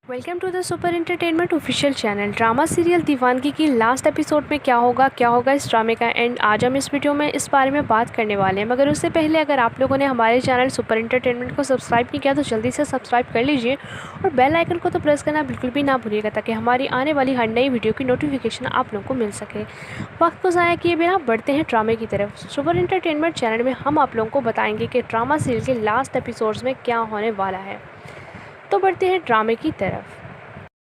Welcome to the Super Entertainment official channel. Drama serial Deewangi की last episode में क्या होगा इस ड्रामे का एंड, आज हम इस वीडियो में इस बारे में बात करने वाले हैं। मगर उससे पहले अगर आप लोगों ने हमारे चैनल सुपर एंटरटेनमेंट को सब्सक्राइब नहीं किया तो जल्दी से सब्सक्राइब कर लीजिए और बेल आइकन को तो प्रेस करना बिल्कुल भी ना भूलिएगा ताकि हमारी आने वाली हर नई वीडियो की नोटिफिकेशन आप लोगों को मिल सके। वक्त को ज़ाया किए बिना बढ़ते हैं ड्रामे की तरफ। सुपर एंटरटेनमेंट चैनल में हम आप लोगों को बताएंगे कि ड्रामा सीरियल के लास्ट एपिसोड्स में क्या होने वाला है। तो बढ़ते हैं ड्रामे की तरफ।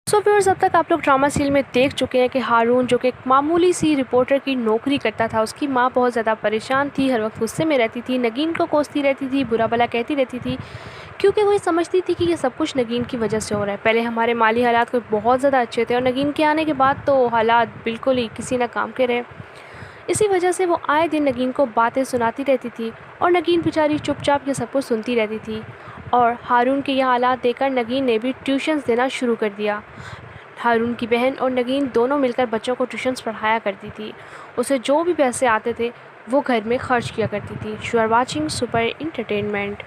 सो व्यूअर्स, अब तक आप लोग ड्रामा सीरियल में देख चुके हैं कि हारून जो कि एक मामूली सी रिपोर्टर की नौकरी करता था, उसकी माँ बहुत ज़्यादा परेशान थी, हर वक्त गुस्से में रहती थी, नगीन को कोसती रहती थी, बुरा भला कहती रहती थी क्योंकि वो ये समझती थी कि ये सब कुछ नगीन की वजह से हो रहा है। पहले हमारे माली हालात कोई बहुत ज़्यादा अच्छे थे और नगीन के आने के बाद तो हालात बिल्कुल ही किसी ना काम के रहे। इसी वजह से वो आए दिन नगीन को बातें सुनाती रहती थी और नगीन बेचारी चुपचाप ये सब कुछ सुनती रहती थी। और हारून के ये हालात देखकर नगीन ने भी ट्यूशन्स देना शुरू कर दिया। हारून की बहन और नगीन दोनों मिलकर बच्चों को ट्यूशन्स पढ़ाया करती थी। उसे जो भी पैसे आते थे वो घर में खर्च किया करती थी। You are watching super Entertainment.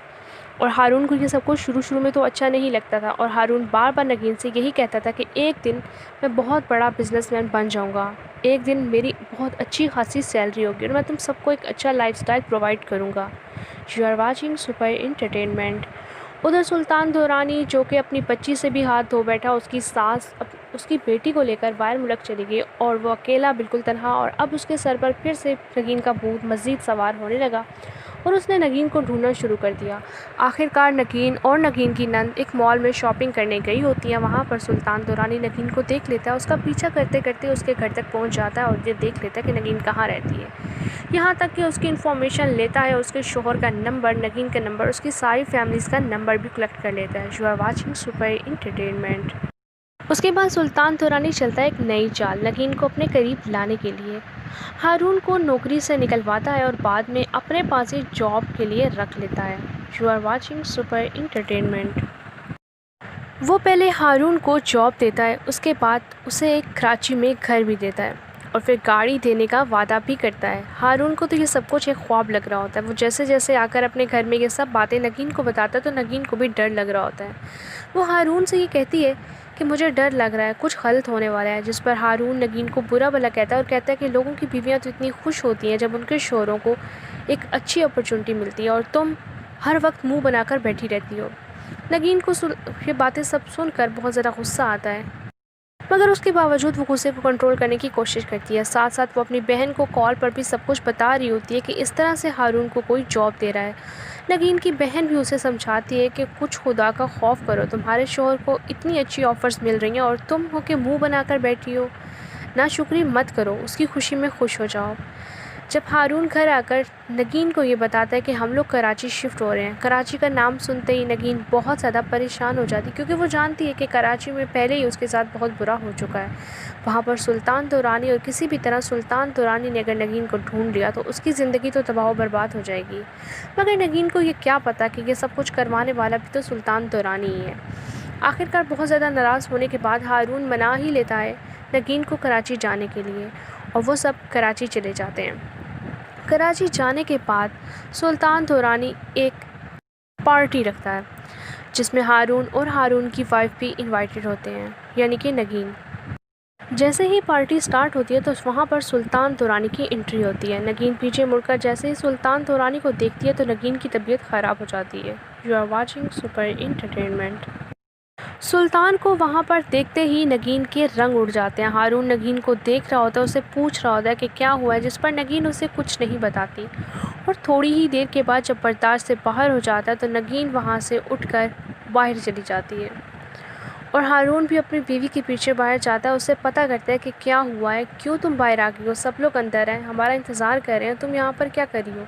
और हारून को ये सब कुछ शुरू में तो अच्छा नहीं लगता था और हारून बार बार नगीन से यही कहता था कि एक दिन मैं बहुत बड़ा बिजनेसमैन बन जाऊंगा, एक दिन मेरी बहुत अच्छी खासी सैलरी होगी और मैं तुम सबको एक अच्छा लाइफस्टाइल प्रोवाइड करूंगा। You are watching super Entertainment. उधर सुल्तान दुरानी जो कि अपनी बच्ची से भी हाथ धो बैठा, उसकी सास उसकी बेटी को लेकर बाहर मुल्क चली गई और वो अकेला बिल्कुल तन्हा, और अब उसके सर पर फिर से नगीन का भूत मज़ीद सवार होने लगा और उसने नगीन को ढूंढना शुरू कर दिया। आखिरकार नगीन और नगीन की नंद एक मॉल में शॉपिंग करने गई होती है। वहाँ पर सुल्तान दुरानी नगीन को देख लेता है, उसका पीछा करते करते उसके घर तक पहुँच जाता है और ये देख लेता है कि नगीन कहाँ रहती है। यहाँ तक कि उसकी इन्फॉर्मेशन लेता है, उसके शोहर का नंबर, नगीन का नंबर, उसकी सारी फैमिलीज़ का नंबर भी कलेक्ट कर लेता है। You are watching super Entertainment. उसके बाद सुल्तान दुरानी चलता है एक नई चाल नगीन को अपने करीब लाने के लिए। हारून को नौकरी से निकलवाता है और बाद में अपने पास ही जॉब के लिए रख लेता है। You are watching super Entertainment. वो पहले हारून को जॉब देता है, उसके बाद उसे एक कराची में घर भी देता है और फिर गाड़ी देने का वादा भी करता है। हारून को तो ये सब कुछ एक ख्वाब लग रहा होता है। वो जैसे जैसे आकर अपने घर में ये सब बातें नगीन को बताता है तो नगीन को भी डर लग रहा होता है। वो हारून से ये कहती है कि मुझे डर लग रहा है, कुछ गलत होने वाला है। जिस पर हारून नगीन को बुरा भला कहता है और कहता है कि लोगों की बीवियाँ तो इतनी खुश होती हैं जब उनके शोहरों को एक अच्छी अपॉर्चुनिटी मिलती है और तुम हर वक्त मुंह बनाकर बैठी रहती हो। नगीन को ये बातें सब सुनकर बहुत ज़्यादा गुस्सा आता है, मगर उसके बावजूद वो गुस्से को कंट्रोल करने की कोशिश करती है। साथ साथ वो अपनी बहन को कॉल पर भी सब कुछ बता रही होती है कि इस तरह से हारून को कोई जॉब दे रहा है। नगीन की बहन भी उसे समझाती है कि कुछ खुदा का खौफ करो, तुम्हारे शोहर को इतनी अच्छी ऑफ़र्स मिल रही हैं और तुम हो के मुँह बनाकर बैठी हो। नाशुक्री मत करो, उसकी खुशी में खुश हो जाओ। जब हारून घर आकर नगीन को ये बताता है कि हम लोग कराची शिफ्ट हो रहे हैं, कराची का नाम सुनते ही नगीन बहुत ज़्यादा परेशान हो जाती क्योंकि वो जानती है कि कराची में पहले ही उसके साथ बहुत बुरा हो चुका है। वहाँ पर सुल्तान दुरानी और किसी भी तरह सुल्तान दुरानी ने अगर नगीन को ढूंढ लिया तो उसकी ज़िंदगी तो तबाह बर्बाद हो जाएगी। मगर नगीन को ये क्या पता कि ये सब कुछ करवाने वाला भी तो सुल्तान दुरानी ही है। आखिरकार बहुत ज़्यादा नाराज़ होने के बाद हारून मना ही लेता है नगीन को कराची जाने के लिए और वो सब कराची चले जाते हैं। कराची जाने के बाद सुल्तान दुरानी एक पार्टी रखता है जिसमें हारून और हारून की वाइफ भी इनवाइटेड होते हैं, यानी कि नगीन। जैसे ही पार्टी स्टार्ट होती है तो वहाँ पर सुल्तान दुरानी की एंट्री होती है। नगीन पीछे मुड़कर जैसे ही सुल्तान दुरानी को देखती है तो नगीन की तबीयत ख़राब हो जाती है। You are watching super entertainment. Sultan को वहाँ पर देखते ही नगीन के रंग उड़ जाते हैं। हारून नगीन को देख रहा होता है, उसे पूछ रहा होता है कि क्या हुआ है, जिस पर नगीन उसे कुछ नहीं बताती और थोड़ी ही देर के बाद जब बर्दाश्त से बाहर हो जाता है तो नगीन वहाँ से उठकर बाहर चली जाती है और हारून भी अपनी बीवी के पीछे बाहर जाता है। उससे पता करता है कि क्या हुआ है, क्यों तुम बाहर आ गई हो, सब लोग अंदर हैं, हमारा इंतज़ार कर रहे हैं, तुम यहाँ पर क्या कर रही हो।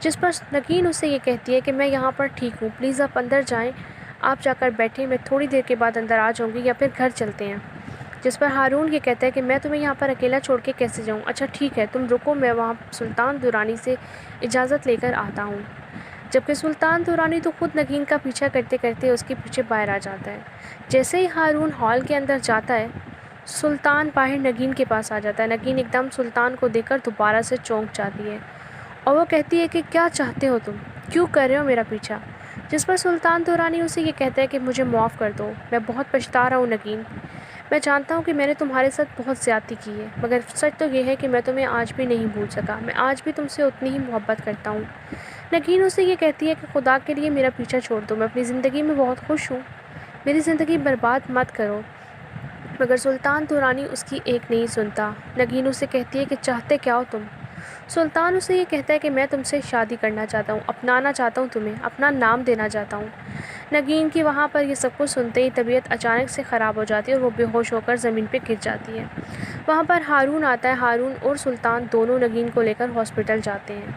जिस पर नगीन उसे ये कहती है कि मैं यहाँ पर ठीक हूँ, प्लीज़ आप अंदर जाएँ, आप जाकर बैठें, मैं थोड़ी देर के बाद अंदर आ जाऊंगी या फिर घर चलते हैं। जिस पर हारून ये कहता है कि मैं तुम्हें यहाँ पर अकेला छोड़ के कैसे जाऊँ, अच्छा ठीक है तुम रुको, मैं वहाँ सुल्तान दुरानी से इजाज़त लेकर आता हूँ। जबकि सुल्तान दुरानी तो खुद नगीन का पीछा करते करते उसके पीछे बाहर आ जाता है। जैसे ही हारून हॉल के अंदर जाता है सुल्तान बाहर नगीन के पास आ जाता है। नगीन एकदम सुल्तान को देखकर दोबारा से चौंक जाती है और वो कहती है कि क्या चाहते हो तुम, क्यों कर रहे हो मेरा पीछा। جس پر سلطان دورانی اسے یہ کہتا ہے کہ مجھے معاف کر دو، میں بہت پچھتا رہا ہوں نگین، میں جانتا ہوں کہ میں نے تمہارے ساتھ بہت زیادتی کی ہے، مگر سچ تو یہ ہے کہ میں تمہیں آج بھی نہیں بھول سکا، میں آج بھی تم سے اتنی ہی محبت کرتا ہوں۔ نگین اسے یہ کہتی ہے کہ خدا کے لیے میرا پیچھا چھوڑ دو، میں اپنی زندگی میں بہت خوش ہوں، میری زندگی برباد مت کرو۔ مگر سلطان دورانی اس کی ایک نہیں سنتا۔ نگین اسے کہتی ہے کہ چاہتے کیا ہو تم؟ سلطان اسے یہ کہتا ہے کہ میں تم سے شادی کرنا چاہتا ہوں، اپنانا چاہتا ہوں تمہیں، اپنا نام دینا چاہتا ہوں۔ نگین کی وہاں پر یہ سب کچھ سنتے ہی طبیعت اچانک سے خراب ہو جاتی ہے اور وہ بے ہوش ہو کر زمین پہ گر جاتی ہے۔ وہاں پر ہارون آتا ہے۔ ہارون اور سلطان دونوں نگین کو لے کر ہاسپٹل جاتے ہیں۔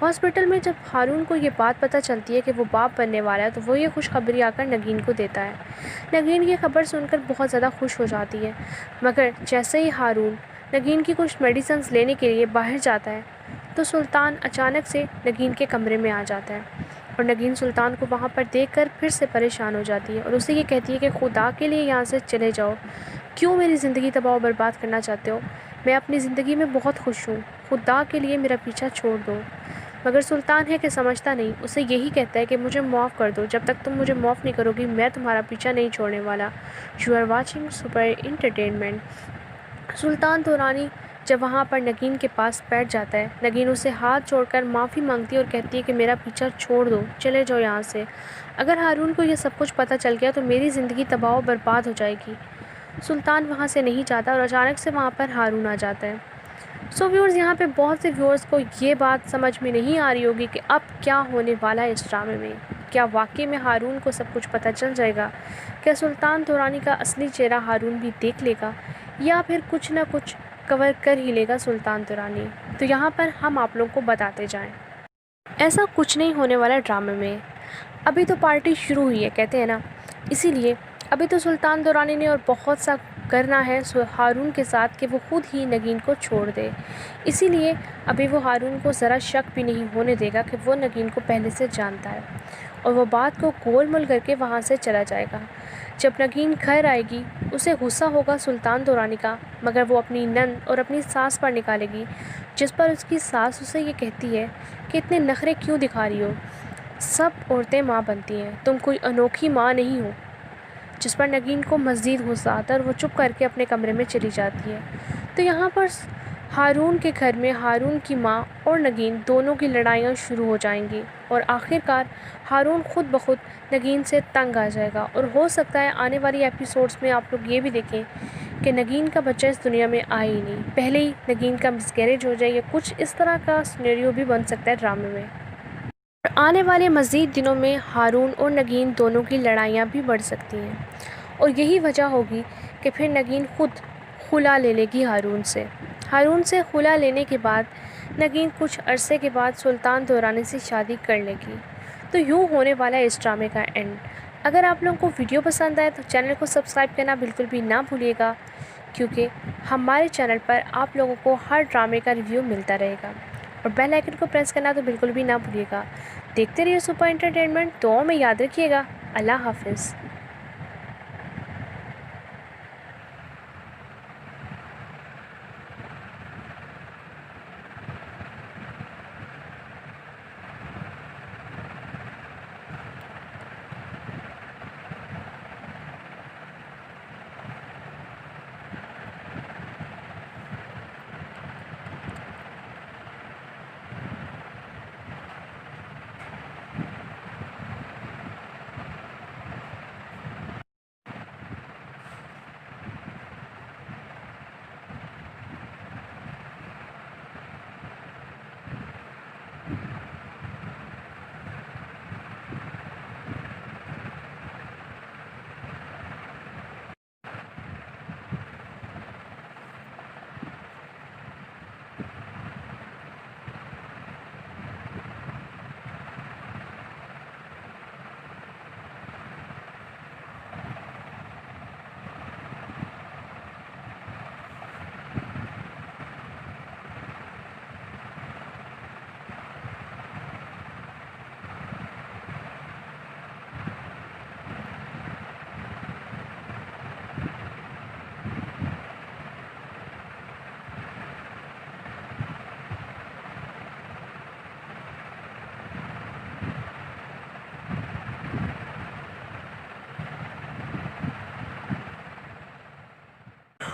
ہاسپٹل میں جب ہارون کو یہ بات پتہ چلتی ہے کہ وہ باپ بننے والا ہے تو وہ یہ خوشخبری آ کر نگین کو دیتا ہے۔ نگین یہ خبر سن کر بہت زیادہ خوش ہو جاتی ہے، مگر جیسے ہی ہارون نگین کی کچھ میڈیسنز لینے کے لیے باہر جاتا ہے تو سلطان اچانک سے نگین کے کمرے میں آ جاتا ہے اور نگین سلطان کو وہاں پر دیکھ کر پھر سے پریشان ہو جاتی ہے اور اسے یہ کہتی ہے کہ خدا کے لیے یہاں سے چلے جاؤ، کیوں میری زندگی تباہ و برباد کرنا چاہتے ہو؟ میں اپنی زندگی میں بہت خوش ہوں، خدا کے لیے میرا پیچھا چھوڑ دو۔ مگر سلطان ہے کہ سمجھتا نہیں، اسے یہی کہتا ہے کہ مجھے معاف کر دو، جب تک تم مجھے معاف نہیں کرو گی میں تمہارا پیچھا نہیں چھوڑنے والا۔ You are watching super entertainment. Sultan Durrani جب وہاں پر نگین کے پاس بیٹھ جاتا ہے، نگین اسے ہاتھ جوڑ کر معافی مانگتی ہے اور کہتی ہے کہ میرا پیچھا چھوڑ دو، چلے جاؤ یہاں سے، اگر ہارون کو یہ سب کچھ پتہ چل گیا تو میری زندگی تباہ و برباد ہو جائے گی۔ سلطان وہاں سے نہیں جاتا اور اچانک سے وہاں پر ہارون آ جاتا ہے۔ سو ویورز، یہاں پہ بہت سے ویورز کو یہ بات سمجھ میں نہیں آ رہی ہوگی کہ اب کیا ہونے والا ہے اس ڈرامے میں۔ کیا واقعی میں ہارون کو سب کچھ پتہ چل جائے گا؟ کیا سلطان دورانی کا اصلی چہرہ ہارون بھی دیکھ لے گا یا پھر کچھ نہ کچھ کور کر ہی لے گا سلطان دورانی؟ تو یہاں پر ہم آپ لوگوں کو بتاتے جائیں، ایسا کچھ نہیں ہونے والا ڈرامے میں۔ ابھی تو پارٹی شروع ہوئی ہے کہتے ہیں نا، اسی لیے ابھی تو سلطان دورانی نے اور بہت سا کرنا ہے ہارون کے ساتھ کہ وہ خود ہی نگین کو چھوڑ دے۔ اسی لیے ابھی وہ ہارون کو ذرا شک بھی نہیں ہونے دے گا کہ وہ نگین کو پہلے سے جانتا ہے اور وہ بات کو گول مول کر کے وہاں سے چلا جائے گا۔ جب نگین گھر آئے گی اسے غصہ ہوگا سلطان دورانی کا، مگر وہ اپنی نند اور اپنی ساس پر نکالے گی، جس پر اس کی ساس اسے یہ کہتی ہے کہ اتنے نخرے کیوں دکھا رہی ہو، سب عورتیں ماں بنتی ہیں، تم کوئی انوکھی ماں نہیں ہو۔ جس پر نگین کو مزید غصہ آتا ہے اور وہ چپ کر کے اپنے کمرے میں چلی جاتی ہے۔ تو یہاں پر ہارون کے گھر میں ہارون کی ماں اور نگین دونوں کی لڑائیاں شروع ہو جائیں گی اور آخرکار ہارون خود بخود نگین سے تنگ آ جائے گا اور ہو سکتا ہے آنے والی ایپیسوڈز میں آپ لوگ یہ بھی دیکھیں کہ نگین کا بچہ اس دنیا میں آئے ہی نہیں، پہلے ہی نگین کا مس کیریج ہو جائے یا کچھ اس طرح کا سینیریو بھی بن سکتا ہے ڈرامے میں۔ اور آنے والے مزید دنوں میں ہارون اور نگین دونوں کی لڑائیاں بھی بڑھ سکتی ہیں اور یہی وجہ ہوگی کہ پھر نگین خود خلا لے لے گی ہارون سے۔ ہارون سے خلا لینے کے بعد نگین کچھ عرصے کے بعد سلطان دورانی سے شادی کر لے گی۔ تو یوں ہونے والا ہے اس ڈرامے کا اینڈ۔ اگر آپ لوگوں کو ویڈیو پسند آئے تو چینل کو سبسکرائب کرنا بالکل بھی نہ بھولیے گا، کیونکہ ہمارے چینل پر آپ لوگوں کو ہر ڈرامے کا ریویو ملتا رہے گا، اور بیل آئکن کو پریس کرنا تو بالکل بھی نہ بھولیے گا۔ دیکھتے رہیے سپر انٹرٹینمنٹ، دعاؤں میں یاد رکھیے گا۔ اللہ حافظ۔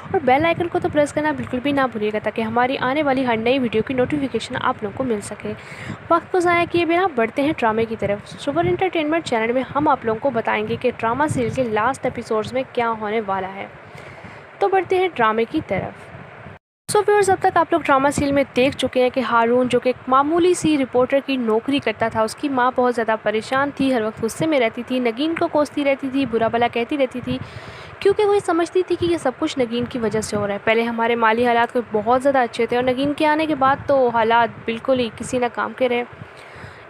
और बेल आइकन को तो प्रेस करना बिल्कुल भी ना भूलिएगा, ताकि हमारी आने वाली हर नई वीडियो की नोटिफिकेशन आप लोगों को मिल सके। वक्त को ज़ाया किए बिना बढ़ते हैं ड्रामे की तरफ। सुपर एंटरटेनमेंट चैनल में हम आप लोगों को बताएंगे कि ड्रामा सीरियल के लास्ट एपिसोड्स में क्या होने वाला है। तो बढ़ते हैं ड्रामे की तरफ। सो व्यूअर्स, अब तक आप लोग ड्रामा सीरियल में देख चुके हैं कि हारून, जो कि एक मामूली सी रिपोर्टर की नौकरी करता था, उसकी माँ बहुत ज़्यादा परेशान थी, हर वक्त गुस्से में रहती थी, नगीन को कोसती रहती थी, बुरा भला कहती रहती थी, क्योंकि वो ये समझती थी कि ये सब कुछ नगीन की वजह से हो रहा है। पहले हमारे माली हालात कोई बहुत ज़्यादा अच्छे थे और नगीन के आने के बाद तो हालात बिल्कुल ही किसी न काम के रहे।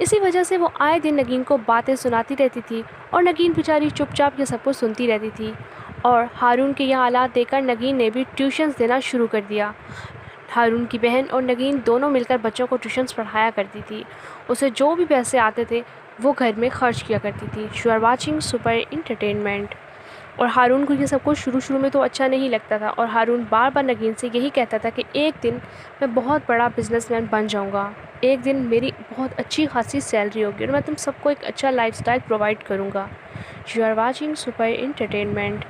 इसी वजह से वो आए दिन नगीन को बातें सुनाती रहती थी और नगीन बेचारी चुपचाप ये सब कुछ सुनती रहती थी। और हारून के ये हालात देखकर नगीन ने भी ट्यूशन्स देना शुरू कर दिया। हारून की बहन और नगीन दोनों मिलकर बच्चों को ट्यूशन्स पढ़ाया करती थी। उसे जो भी पैसे आते थे वो घर में खर्च किया करती थी। You are watching super Entertainment. और हारून को ये सब कुछ शुरू में तो अच्छा नहीं लगता था, और हारून बार बार नगीन से यही कहता था कि एक दिन मैं बहुत बड़ा बिजनेसमैन बन जाऊंगा, एक दिन मेरी बहुत अच्छी खासी सैलरी होगी और मैं तुम सबको एक अच्छा लाइफस्टाइल प्रोवाइड करूंगा। You are watching super entertainment.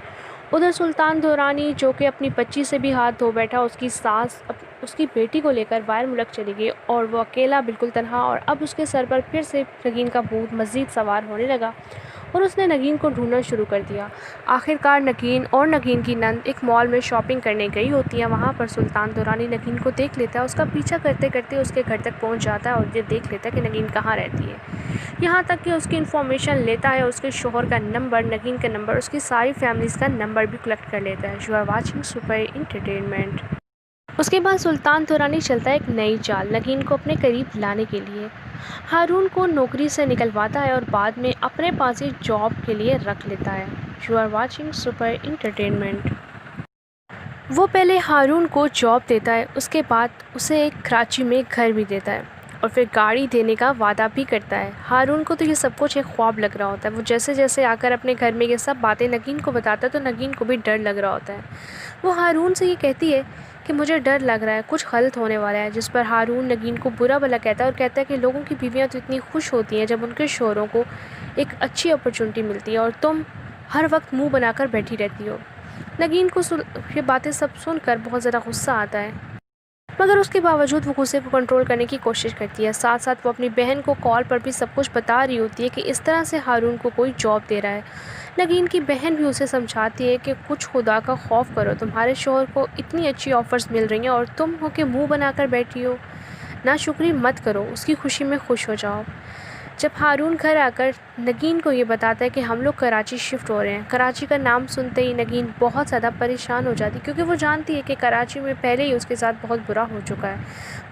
उधर सुल्तान दुरानी, जो कि अपनी बच्ची से भी हाथ धो बैठा, उसकी सास उसकी बेटी को लेकर बाहर मुल्क चली गई और वो अकेला बिल्कुल तन्हा, और अब उसके सर पर फिर से नगीन का भूत मज़ीद सवार होने लगा और उसने नगीन को ढूंढना शुरू कर दिया। आखिरकार नगीन और नगीन की नंद एक मॉल में शॉपिंग करने गई होती है। वहाँ पर सुल्तान दुरानी नगीन को देख लेता है, उसका पीछा करते करते उसके घर तक पहुँच जाता है और ये देख लेता है कि नगीन कहाँ रहती है। यहाँ तक कि उसकी इन्फॉर्मेशन लेता है, उसके शोहर का नंबर, नगीन का नंबर, उसकी सारी फैमिलीज़ का नंबर भी कलेक्ट कर लेता है। You are watching super entertainment. उसके बाद सुल्तान दुरानी चलता है एक नई चाल नगीन को अपने करीब लाने के लिए। हारून को नौकरी से निकलवाता है और बाद में अपने पास ही जॉब के लिए रख लेता है। You are watching super entertainment. वो पहले हारून को जॉब देता है, उसके बाद उसे एक कराची में घर भी देता है और फिर गाड़ी देने का वादा भी करता है। हारून को तो ये सब कुछ एक ख्वाब लग रहा होता है। वो जैसे जैसे आकर अपने घर में ये सब बातें नगीन को बताता है तो नगीन को भी डर लग रहा होता है। वो हारून से ये कहती है कि मुझे डर लग रहा है, कुछ गलत होने वाला है, जिस पर हारून नगीन को बुरा भला कहता है और कहता है कि लोगों की बीवियां तो इतनी खुश होती हैं जब उनके शोहरों को एक अच्छी अपॉर्चुनिटी मिलती है और तुम हर वक्त मुंह बनाकर बैठी रहती हो। नगीन को ये बातें सब सुनकर बहुत ज़्यादा गुस्सा आता है, मगर उसके बावजूद वो गुस्से को कंट्रोल करने की कोशिश करती है। साथ साथ वो अपनी बहन को कॉल पर भी सब कुछ बता रही होती है कि इस तरह से हारून को कोई जॉब दे रहा है। नगीन की बहन भी उसे समझाती है कि कुछ खुदा का खौफ करो, तुम्हारे शोहर को इतनी अच्छी ऑफ़र्स मिल रही हैं और तुम हो के मुँह बनाकर बैठी हो। नाशुक्री मत करो, उसकी खुशी में खुश हो जाओ। जब हारून घर आकर नगीन को ये बताता है कि हम लोग कराची शिफ्ट हो रहे हैं, कराची का नाम सुनते ही नगीन बहुत ज़्यादा परेशान हो जाती, क्योंकि वो जानती है कि कराची में पहले ही उसके साथ बहुत बुरा हो चुका है।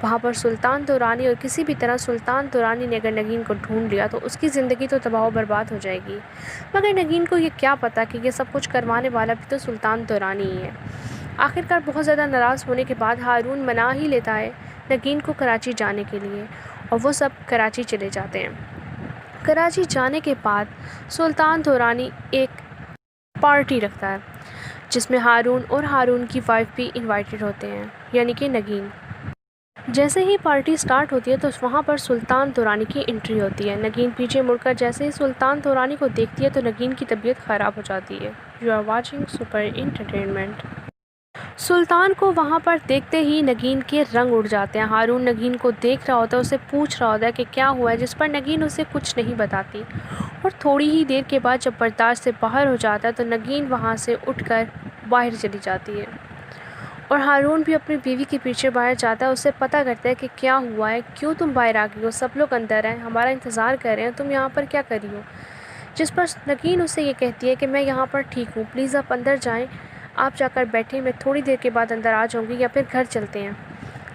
वहाँ पर सुल्तान दुरानी, और किसी भी तरह सुल्तान दुरानी ने अगर नगीन को ढूंढ लिया तो उसकी ज़िंदगी तो तबाह बर्बाद हो जाएगी। मगर नगीन को ये क्या पता कि ये सब कुछ करवाने वाला भी तो सुल्तान दुरानी ही है। आखिरकार बहुत ज़्यादा नाराज़ होने के बाद हारून मना ही लेता है नगीन को कराची जाने के लिए और वो सब कराची चले जाते हैं। कराची जाने के बाद सुल्तान दुरानी एक पार्टी रखता है जिसमें हारून और हारून की वाइफ भी इनवाइटेड होते हैं, यानी कि नगीन। जैसे ही पार्टी स्टार्ट होती है तो वहाँ पर सुल्तान दुरानी की एंट्री होती है। नगीन पीछे मुड़कर जैसे ही सुल्तान दुरानी को देखती है तो नगीन की तबीयत ख़राब हो जाती है। You are watching super entertainment. Sultan को वहाँ पर देखते ही नगीन के रंग उड़ जाते हैं। हारून नगीन को देख रहा होता है, उसे पूछ रहा होता है कि क्या हुआ है, जिस पर नगीन उसे कुछ नहीं बताती। और थोड़ी ही देर के बाद जब बर्दाश्त से बाहर हो जाता है तो नगीन वहाँ से उठकर बाहर चली जाती है और हारून भी अपनी बीवी के पीछे बाहर जाता है। उससे पता करता है कि क्या हुआ है, क्यों तुम बाहर आ गई हो, सब लोग अंदर हैं, हमारा इंतज़ार कर रहे हैं, तुम यहाँ पर क्या कर रही हो। जिस पर नगीन उसे ये कहती है कि मैं यहाँ पर ठीक हूँ, प्लीज़ आप अंदर जाएँ, आप जाकर बैठें, मैं थोड़ी देर के बाद अंदर आ जाऊंगी या फिर घर चलते हैं।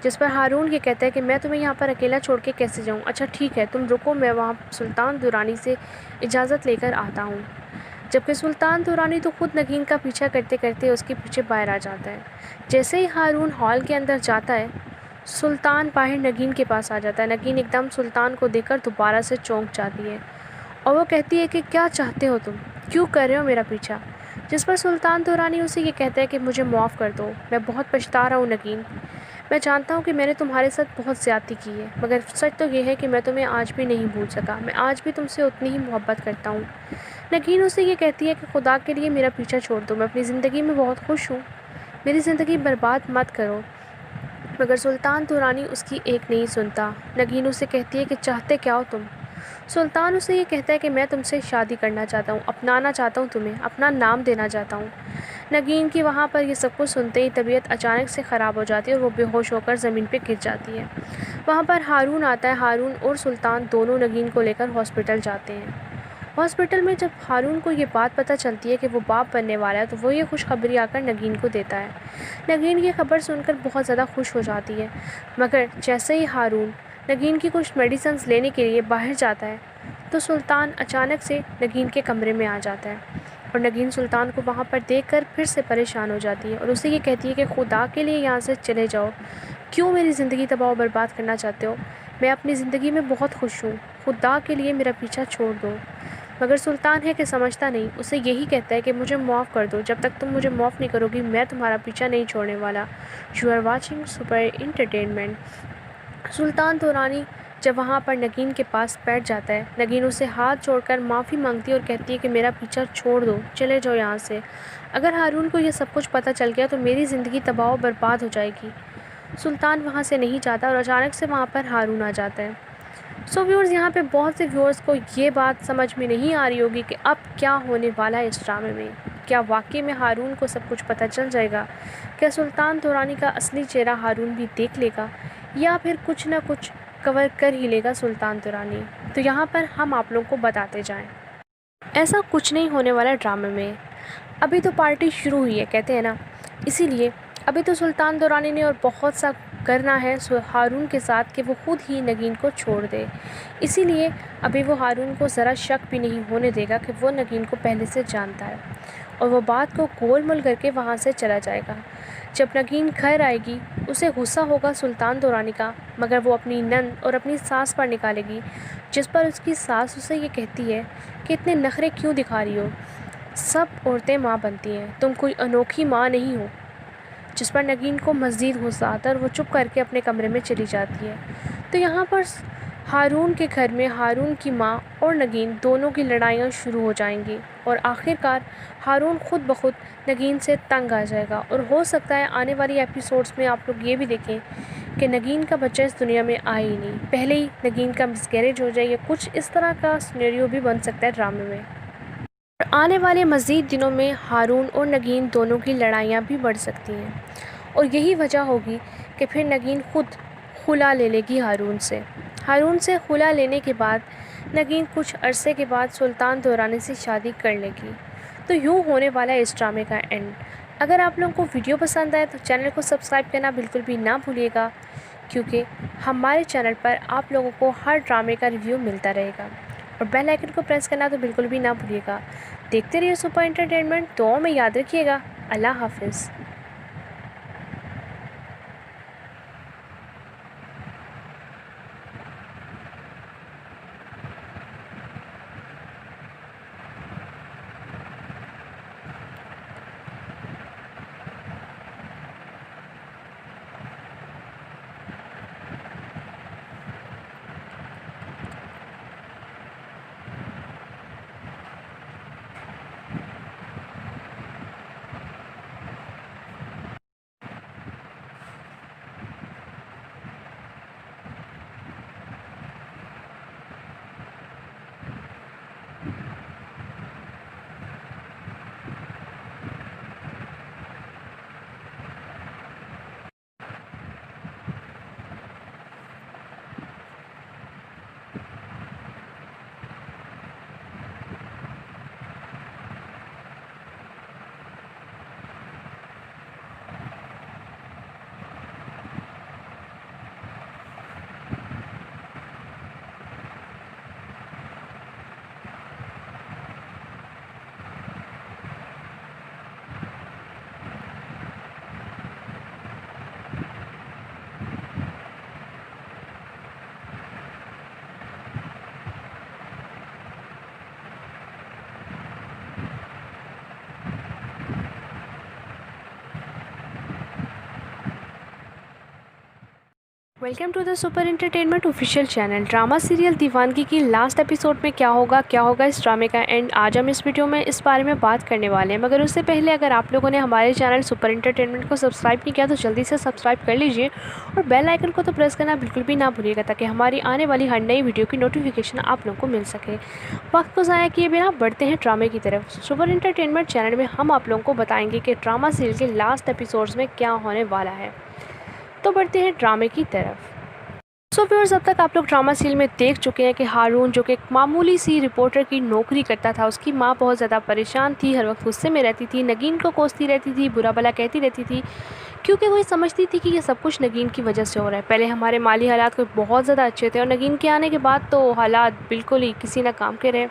जिस पर हारून ये कहता है कि मैं तुम्हें यहाँ पर अकेला छोड़ के कैसे जाऊँ। अच्छा ठीक है, तुम रुको, मैं वहाँ सुल्तान दुरानी से इजाज़त लेकर आता हूँ। जबकि सुल्तान दुरानी तो खुद नगीन का पीछा करते करते उसके पीछे बाहर आ जाता है। जैसे ही हारून हॉल के अंदर जाता है, सुल्तान बाहर नगीन के पास आ जाता है। नगीन एकदम सुल्तान को देखकर दोबारा से चौंक जाती है और वो कहती है कि क्या चाहते हो तुम, क्यों कर रहे हो मेरा पीछा। जिस पर सुल्तान दुरानी उसे ये कहता है कि मुझे माफ़ कर दो, मैं बहुत पछता रहा हूँ नगीन, मैं जानता हूँ कि मैंने तुम्हारे साथ बहुत ज़्यादती की है, मगर सच तो ये है कि मैं तुम्हें आज भी नहीं भूल सका, मैं आज भी तुमसे उतनी ही मोहब्बत करता हूँ। नगीन उसे ये कहती है कि खुदा के लिए मेरा पीछा छोड़ दो, मैं अपनी ज़िंदगी में बहुत खुश हूँ, मेरी ज़िंदगी बर्बाद मत करो। मगर सुल्तान दुरानी उसकी एक नहीं सुनता। नगीन उसे कहती है कि चाहते क्या हो तुम? सुल्तान उसे ये कहता है कि मैं तुमसे शादी करना चाहता हूँ, अपनाना चाहता हूँ तुम्हें, अपना नाम देना चाहता हूँ। नगीन की वहाँ पर ये सब कुछ सुनते ही तबीयत अचानक से ख़राब हो जाती है और वो बेहोश होकर ज़मीन पे गिर जाती है। वहाँ पर हारून आता है। हारून और सुल्तान दोनों नगीन को लेकर हॉस्पिटल जाते हैं। हॉस्पिटल में जब हारून को ये बात पता चलती है कि वो बाप बनने वाला है, तो वो ये खुशखबरी आकर नगीन को देता है। नगीन ये खबर सुनकर बहुत ज़्यादा खुश हो जाती है। मगर जैसे ही हारून नगीन की कुछ मेडिसिन्स लेने के लिए बाहर जाता है, तो सुल्तान अचानक से नगीन के कमरे में आ जाता है और नगीन सुल्तान को वहाँ पर देखकर फिर से परेशान हो जाती है और उसे ये कहती है कि खुदा के लिए यहाँ से चले जाओ। क्यों मेरी ज़िंदगी तबाह बर्बाद करना चाहते हो? मैं अपनी ज़िंदगी में बहुत खुश हूँ। खुदा के लिए मेरा पीछा छोड़ दो। मगर सुल्तान है कि समझता नहीं। उसे यही कहता है कि मुझे माफ़ कर दो। जब तक तुम मुझे माफ़ नहीं करोगी, मैं तुम्हारा पीछा नहीं छोड़ने वाला। You are watching super entertainment. Sultan Durrani जब वहाँ पर नगीन के पास बैठ जाता है, नगीन उसे हाथ जोड़कर माफ़ी मांगती है और कहती है कि मेरा पीछा छोड़ दो, चले जाओ यहाँ से। अगर हारून को ये सब कुछ पता चल गया तो मेरी ज़िंदगी तबाह बर्बाद हो जाएगी। सुल्तान वहाँ से नहीं जाता और अचानक से वहाँ पर हारून आ जाता है। सो व्यूअर्स, यहाँ पे बहुत से व्यूअर्स को ये बात समझ में नहीं आ रही होगी कि अब क्या होने वाला है इस ड्रामे में। क्या वाकई में हारून को सब कुछ पता चल जाएगा? क्या सुल्तान दुरानी का असली चेहरा हारून भी देख लेगा, या फिर कुछ ना कुछ कवर कर ही लेगा सुल्तान दुरानी? तो यहाँ पर हम आप लोगों को बताते जाएं, ऐसा कुछ नहीं होने वाला ड्रामे में। अभी तो पार्टी शुरू हुई है, कहते हैं ना, इसीलिए अभी तो सुल्तान दुरानी ने और बहुत सा करना है हारून के साथ कि वो खुद ही नगीन को छोड़ दे। इसीलिए अभी वो हारून को ज़रा शक भी नहीं होने देगा कि वो नगीन को पहले से जानता है, और वो बात को गोलमोल करके वहाँ से चला जाएगा। जब नगीन घर आएगी, उसे गुस्सा होगा सुल्तान दुरानी का, मगर वो अपनी नंद और अपनी सास पर निकालेगी, जिस पर उसकी सास उसे ये कहती है कि इतने नखरे क्यों दिखा रही हो? सब औरतें माँ बनती हैं, तुम कोई अनोखी माँ नहीं हो। जिस पर नगीन को मज़ीद गुस्सा आता है और वो चुप करके अपने कमरे में चली जाती है। तो यहाँ पर हारून के घर में हारून की माँ और नगीन दोनों की लड़ाइयाँ शुरू हो जाएंगी, और आखिरकार हारून खुद ब खुद नगीन से तंग आ जाएगा। और हो सकता है आने वाली एपिसोड्स में आप लोग ये भी देखें कि नगीन का बच्चा इस दुनिया में आए ही नहीं, पहले ही नगीन का मिसकैरेज हो जाए, या कुछ इस तरह का सिनेरियो भी बन सकता है ड्रामे में। आने वाले मज़ीद दिनों में हारून और नगीन दोनों की लड़ाइयाँ भी बढ़ सकती हैं, और यही वजह होगी कि फिर नगीन खुद खुला ले लेगी हारून से। हारून से खुला लेने के बाद नगीन कुछ अरसे के बाद सुल्तान दुरानी से शादी कर लेगी। तो यूँ होने वाला है इस ड्रामे का एंड। अगर आप लोगों को वीडियो पसंद आए तो चैनल को सब्सक्राइब करना बिल्कुल भी ना भूलिएगा, क्योंकि हमारे चैनल पर आप लोगों को हर ड्रामे का रिव्यू मिलता रहेगा। और बेल आइकन को प्रेस करना तो बिल्कुल भी ना भूलिएगा। देखते रहिए सुपर एंटरटेनमेंट। दुआओं में याद रखिएगा। अल्लाह हाफिज़। Welcome to the Super Entertainment official channel. Drama serial Deewangi की लास्ट एपिसोड में क्या होगा इस ड्रामे का एंड आज हम इस वीडियो में इस बारे में बात करने वाले हैं। मगर उससे पहले अगर आप लोगों ने हमारे चैनल सुपर एंटरटेनमेंट को सब्सक्राइब नहीं किया तो जल्दी से सब्सक्राइब कर लीजिए और बेल आइकन को तो प्रेस करना बिल्कुल भी ना भूलिएगा ताकि हमारी आने वाली हर नई वीडियो की नोटिफिकेशन आप लोगों को मिल सके। वक्त को ज़ाया किए बिना बढ़ते हैं ड्रामे की तरफ। सुपर एंटरटेनमेंट चैनल में हम आप लोगों को बताएंगे कि ड्रामा सीरियल के लास्ट एपिसोड्स में क्या होने वाला है। तो बढ़ते हैं ड्रामे की तरफ। सो व्यूअर्स, अब तक आप लोग ड्रामा सीरियल में देख चुके हैं कि हारून जो कि एक मामूली सी रिपोर्टर की नौकरी करता था, उसकी माँ बहुत ज़्यादा परेशान थी, हर वक्त गुस्से में रहती थी, नगीन को कोसती रहती थी, बुरा भला कहती रहती थी क्योंकि वो ये समझती थी कि ये सब कुछ नगीन की वजह से हो रहा है। पहले हमारे माली हालात कोई बहुत ज़्यादा अच्छे थे और नगीन के आने के बाद तो हालात बिल्कुल ही किसी न काम के रहे।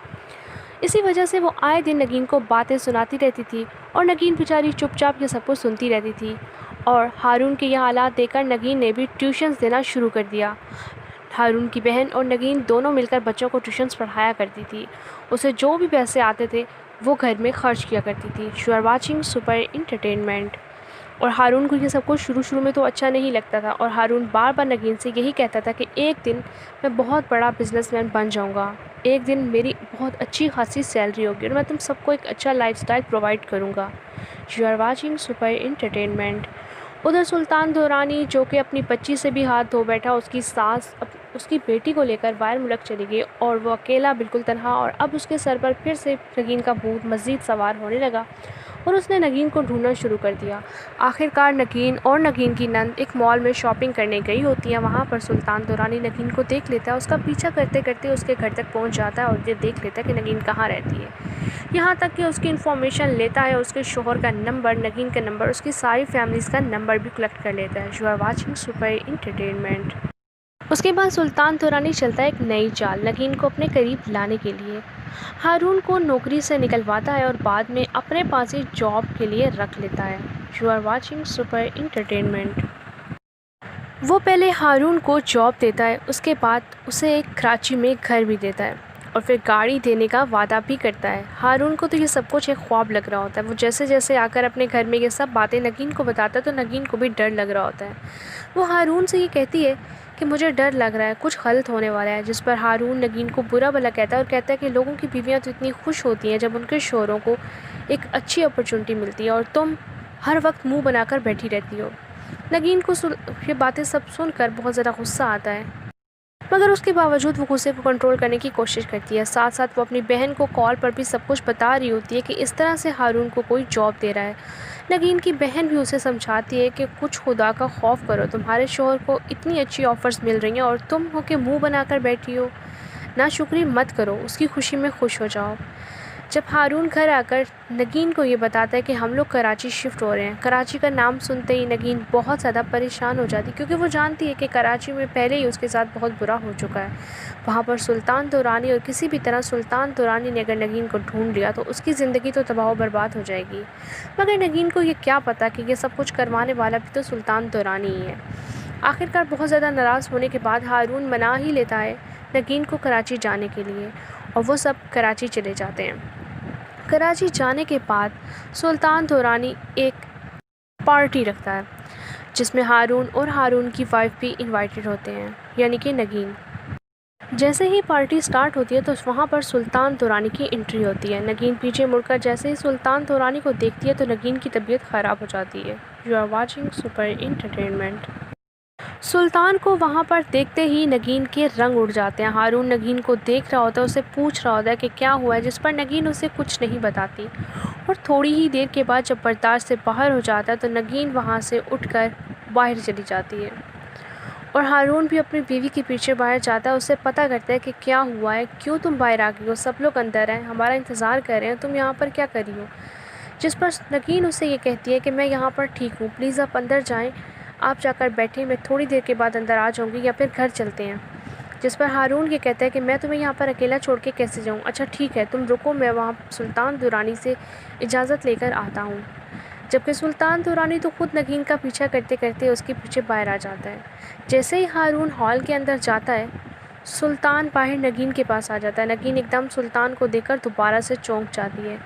इसी वजह से वो आए दिन नगीन को बातें सुनाती रहती थी और नगीन बेचारी चुपचाप ये सब कुछ सुनती रहती थी। और हारून के ये हालात देखकर नगीन ने भी ट्यूशन्स देना शुरू कर दिया। हारून की बहन और नगीन दोनों मिलकर बच्चों को ट्यूशन्स पढ़ाया करती थी। उसे जो भी पैसे आते थे वो घर में खर्च किया करती थी। You are watching super Entertainment. और हारून को ये सब कुछ शुरू में तो अच्छा नहीं लगता था और हारून बार बार नगीन से यही कहता था कि एक दिन मैं बहुत बड़ा बिजनेसमैन बन जाऊंगा, एक दिन मेरी बहुत अच्छी खासी सैलरी होगी और मैं तुम सबको एक अच्छा लाइफस्टाइल प्रोवाइड करूंगा। You are watching super entertainment. उधर सुल्तान दुरानी जो कि अपनी बच्ची से भी हाथ धो बैठा, उसकी सास उसकी बेटी को लेकर बाहर मुल्क चली गई और वो अकेला बिल्कुल तन्हा। और अब उसके सर पर फिर से नगीन का भूत मज़ीद सवार होने लगा और उसने नगीन को ढूंढना शुरू कर दिया। आखिरकार नगीन और नगीन की नंद एक मॉल में शॉपिंग करने गई होती है। वहाँ पर सुल्तान दुरानी नगीन को देख लेता है, उसका पीछा करते करते उसके घर तक पहुँच जाता है और ये देख लेता है कि नगीन कहाँ रहती है। यहाँ तक कि उसकी इन्फॉर्मेशन लेता है, उसके शोहर का नंबर, नगीन का नंबर, उसकी सारी फैमिलीज़ का नंबर भी कलेक्ट कर लेता है। You are watching super entertainment. उसके बाद सुल्तान दुरानी चलता है एक नई चाल नगीन को अपने करीब लाने के लिए। हारून को नौकरी से निकलवाता है और बाद में अपने पास ही जॉब के लिए रख लेता है। You are watching super entertainment. वो पहले हारून को जॉब देता है, उसके बाद उसे एक कराची में घर भी देता है और फिर गाड़ी देने का वादा भी करता है। हारून को तो ये सब कुछ एक ख्वाब लग रहा होता है। वो जैसे जैसे आकर अपने घर में ये सब बातें नगीन को बताता है तो नगीन को भी डर लग रहा होता है। वो हारून से ये कहती है कि मुझे डर लग रहा है, कुछ गलत होने वाला है। जिस पर हारून नगीन को बुरा भला कहता है और कहता है कि लोगों की बीवियाँ तो इतनी खुश होती हैं जब उनके शोहरों को एक अच्छी अपॉर्चुनिटी मिलती है और तुम हर वक्त मुँह बनाकर बैठी रहती हो। नगीन को ये बातें सब सुनकर बहुत ज़्यादा गुस्सा आता है, मगर उसके बावजूद वो गुस्से को कंट्रोल करने की कोशिश करती है। साथ साथ वो अपनी बहन को कॉल पर भी सब कुछ बता रही होती है कि इस तरह से हारून को कोई जॉब दे रहा है। नगीन की बहन भी उसे समझाती है कि कुछ खुदा का खौफ करो, तुम्हारे शोहर को इतनी अच्छी ऑफ़र्स मिल रही हैं और तुम हो के मुँह बनाकर बैठी हो। नाशुक्री मत करो, उसकी खुशी में खुश हो जाओ। जब हारून घर आकर नगीन को ये बताता है कि हम लोग कराची शिफ्ट हो रहे हैं, कराची का नाम सुनते ही नगीन बहुत ज़्यादा परेशान हो जाती क्योंकि वो जानती है कि कराची में पहले ही उसके साथ बहुत बुरा हो चुका है। वहाँ पर सुल्तान दुरानी और किसी भी तरह सुल्तान दुरानी ने अगर नगीन को ढूंढ लिया तो उसकी ज़िंदगी तो तबाह बर्बाद हो जाएगी। मगर नगीन को ये क्या पता कि ये सब कुछ करवाने वाला भी तो सुल्तान दुरानी ही है। आखिरकार बहुत ज़्यादा नाराज़ होने के बाद हारून मना ही लेता है नगीन को कराची जाने के लिए और वो सब कराची चले जाते हैं। कराची जाने के बाद सुल्तान दुरानी एक पार्टी रखता है जिसमें हारून और हारून की वाइफ भी इनवाइटेड होते हैं, यानी कि नगीन। जैसे ही पार्टी स्टार्ट होती है तो वहाँ पर सुल्तान दुरानी की एंट्री होती है। नगीन पीछे मुड़कर जैसे ही सुल्तान दुरानी को देखती है तो नगीन की तबीयत ख़राब हो जाती है। You are watching super entertainment. Sultan को वहाँ पर देखते ही नगीन के रंग उड़ जाते हैं। हारून नगीन को देख रहा होता है, उसे पूछ रहा होता है कि क्या हुआ है, जिस पर नगीन उसे कुछ नहीं बताती। और थोड़ी ही देर के बाद जब बर्दाश्त से बाहर हो जाता है तो नगीन वहाँ से उठकर बाहर चली जाती है और हारून भी अपनी बीवी के पीछे बाहर जाता है। उससे पता करता है कि क्या हुआ है, क्यों तुम बाहर आ गई हो, सब लोग अंदर हैं, हमारा इंतज़ार कर रहे हैं, तुम यहाँ पर क्या कर रही हो। जिस पर नगीन उसे ये कहती है कि मैं यहाँ पर ठीक हूँ, प्लीज़ आप अंदर जाएँ, आप जाकर बैठें, मैं थोड़ी देर के बाद अंदर आ जाऊंगी या फिर घर चलते हैं। जिस पर हारून ये कहता है कि मैं तुम्हें यहाँ पर अकेला छोड़ के कैसे जाऊँ। अच्छा ठीक है, तुम रुको, मैं वहाँ सुल्तान दुरानी से इजाज़त लेकर आता हूँ। जबकि सुल्तान दुरानी तो खुद नगीन का पीछा करते करते उसके पीछे बाहर आ जाता है। जैसे ही हारून हॉल के अंदर जाता है सुल्तान बाहर नगीन के पास आ जाता है। नगीन एकदम सुल्तान को देखकर दोबारा से चौंक जाती है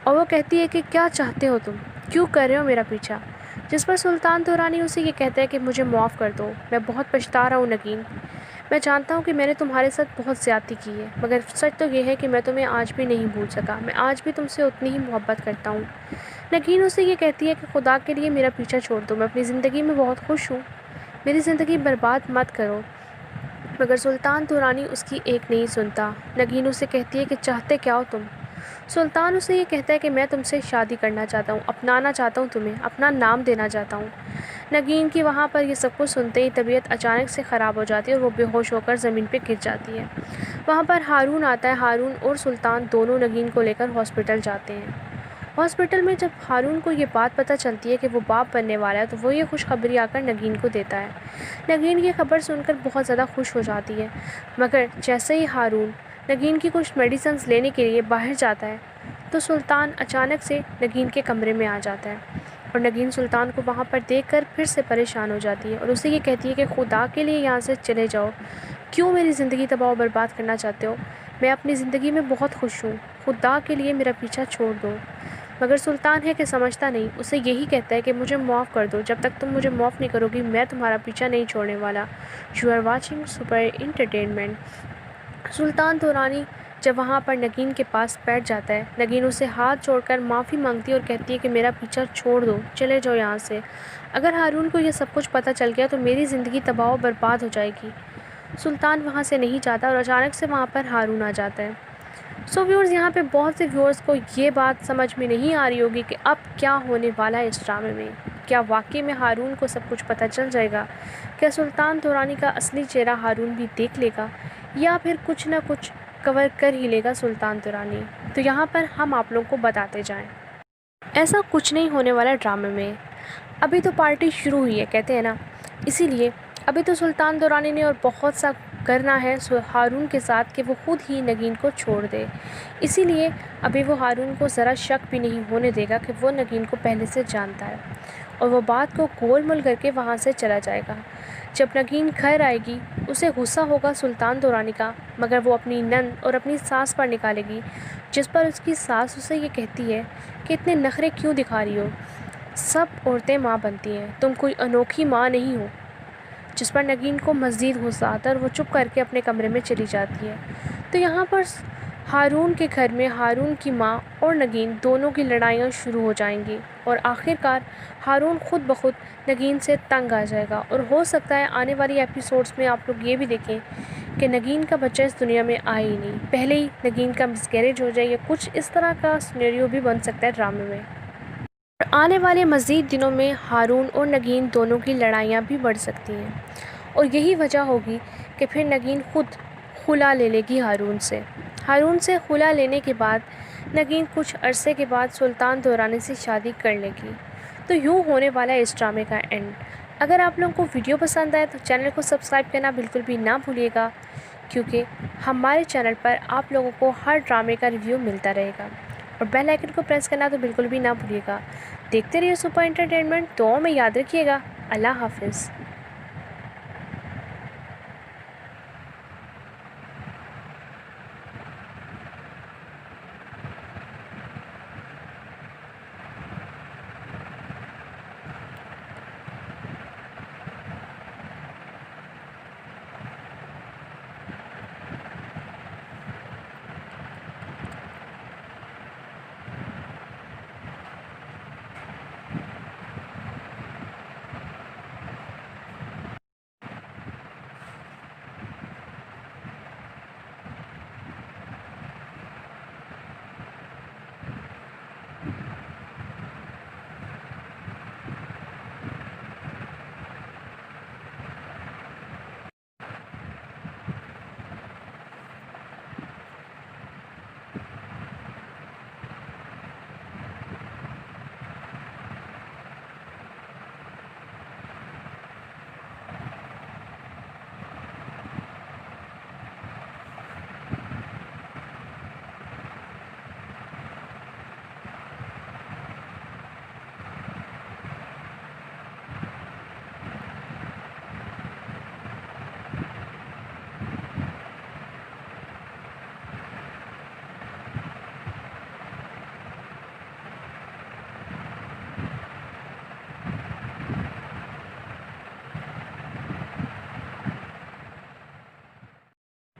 और वो कहती है कि क्या चाहते हो तुम, क्यों कर रहे हो मेरा पीछा। جس پر سلطان دورانی اسے یہ کہتا ہے کہ مجھے معاف کر دو، میں بہت پچھتا رہا ہوں نگین، میں جانتا ہوں کہ میں نے تمہارے ساتھ بہت زیادتی کی ہے، مگر سچ تو یہ ہے کہ میں تمہیں آج بھی نہیں بھول سکا، میں آج بھی تم سے اتنی ہی محبت کرتا ہوں۔ نگین اسے یہ کہتی ہے کہ خدا کے لیے میرا پیچھا چھوڑ دو، میں اپنی زندگی میں بہت خوش ہوں، میری زندگی برباد مت کرو۔ مگر سلطان دورانی اس کی ایک نہیں سنتا۔ نگین اسے کہتی ہے کہ چاہتے کیا ہو تم؟ سلطان اسے یہ کہتا ہے کہ میں تم سے شادی کرنا چاہتا ہوں، اپنانا چاہتا ہوں تمہیں، اپنا نام دینا چاہتا ہوں۔ نگین کی وہاں پر یہ سب کچھ سنتے ہی طبیعت اچانک سے خراب ہو جاتی ہے اور وہ بے ہوش ہو کر زمین پہ گر جاتی ہے۔ وہاں پر ہارون آتا ہے۔ ہارون اور سلطان دونوں نگین کو لے کر ہاسپٹل جاتے ہیں۔ ہاسپٹل میں جب ہارون کو یہ بات پتہ چلتی ہے کہ وہ باپ بننے والا ہے تو وہ یہ خوشخبری آ کر نگین کو دیتا ہے۔ نگین یہ خبر سن کر بہت زیادہ خوش ہو جاتی ہے، مگر جیسے ہی ہارون نگین کی کچھ میڈیسنز لینے کے لیے باہر جاتا ہے تو سلطان اچانک سے نگین کے کمرے میں آ جاتا ہے اور نگین سلطان کو وہاں پر دیکھ کر پھر سے پریشان ہو جاتی ہے اور اسے یہ کہتی ہے کہ خدا کے لیے یہاں سے چلے جاؤ، کیوں میری زندگی تباہ و برباد کرنا چاہتے ہو؟ میں اپنی زندگی میں بہت خوش ہوں، خدا کے لیے میرا پیچھا چھوڑ دو۔ مگر سلطان ہے کہ سمجھتا نہیں، اسے یہی کہتا ہے کہ مجھے معاف کر دو، جب تک تم مجھے معاف نہیں کرو گی میں تمہارا پیچھا نہیں چھوڑنے والا۔ You are watching super entertainment. Sultan Durrani جب وہاں پر نگین کے پاس بیٹھ جاتا ہے، نگین اسے ہاتھ جوڑ کر معافی مانگتی ہے اور کہتی ہے کہ میرا پیچھا چھوڑ دو، چلے جاؤ یہاں سے، اگر ہارون کو یہ سب کچھ پتہ چل گیا تو میری زندگی تباہ و برباد ہو جائے گی۔ سلطان وہاں سے نہیں جاتا اور اچانک سے وہاں پر ہارون آ جاتا ہے۔ سو ویورز، یہاں پہ بہت سے ویورز کو یہ بات سمجھ میں نہیں آ رہی ہوگی کہ اب کیا ہونے والا ہے اس ڈرامے میں۔ کیا واقعی میں ہارون کو سب کچھ پتہ چل جائے گا؟ کیا سلطان دورانی کا اصلی چہرہ ہارون بھی دیکھ لے گا، یا پھر کچھ نہ کچھ کور کر ہی لے گا سلطان دورانی؟ تو یہاں پر ہم آپ لوگوں کو بتاتے جائیں، ایسا کچھ نہیں ہونے والا ڈرامے میں۔ ابھی تو پارٹی شروع ہوئی ہے کہتے ہیں نا، اسی لیے ابھی تو سلطان دورانی نے اور بہت سا کرنا ہے ہارون کے ساتھ کہ وہ خود ہی نگین کو چھوڑ دے۔ اسی لیے ابھی وہ ہارون کو ذرا شک بھی نہیں ہونے دے گا کہ وہ نگین کو پہلے سے جانتا ہے، اور وہ بات کو گول مول کر کے وہاں سے چلا جائے گا۔ جب نگین گھر آئے گی اسے غصہ ہوگا سلطان دورانی کا، مگر وہ اپنی نند اور اپنی ساس پر نکالے گی، جس پر اس کی ساس اسے یہ کہتی ہے کہ اتنے نخرے کیوں دکھا رہی ہو، سب عورتیں ماں بنتی ہیں، تم کوئی انوکھی ماں نہیں ہو۔ جس پر نگین کو مزید غصہ آتا ہے اور وہ چپ کر کے اپنے کمرے میں چلی جاتی ہے۔ تو یہاں پر ہارون کے گھر میں ہارون کی ماں اور نگین دونوں کی لڑائیاں شروع ہو جائیں گی، اور آخرکار ہارون خود بخود نگین سے تنگ آ جائے گا، اور ہو سکتا ہے آنے والی ایپیسوڈز میں آپ لوگ یہ بھی دیکھیں کہ نگین کا بچہ اس دنیا میں آئے ہی نہیں، پہلے ہی نگین کا مسکیریج ہو جائے، یا کچھ اس طرح کا سینیریو بھی بن سکتا ہے ڈرامے میں۔ اور آنے والے مزید دنوں میں ہارون اور نگین دونوں کی لڑائیاں بھی بڑھ سکتی ہیں، اور یہی وجہ ہوگی کہ پھر نگین خود خلا لے لے گی ہارون سے۔ ہارون سے خلا لینے کے بعد نگین کچھ عرصے کے بعد سلطان دورانی سے شادی کر لے گی۔ تو یوں ہونے والا ہے اس ڈرامے کا اینڈ۔ اگر آپ لوگوں کو ویڈیو پسند آئے تو چینل کو سبسکرائب کرنا بالکل بھی نہ بھولیے گا، کیونکہ ہمارے چینل پر آپ لوگوں کو ہر ڈرامے کا ریویو ملتا رہے گا، اور بیل آئکن کو پریس کرنا تو بالکل بھی نہ بھولیے گا۔ دیکھتے رہیے سپر انٹرٹینمنٹ، دعاؤں میں یاد رکھیے گا۔ اللہ حافظ۔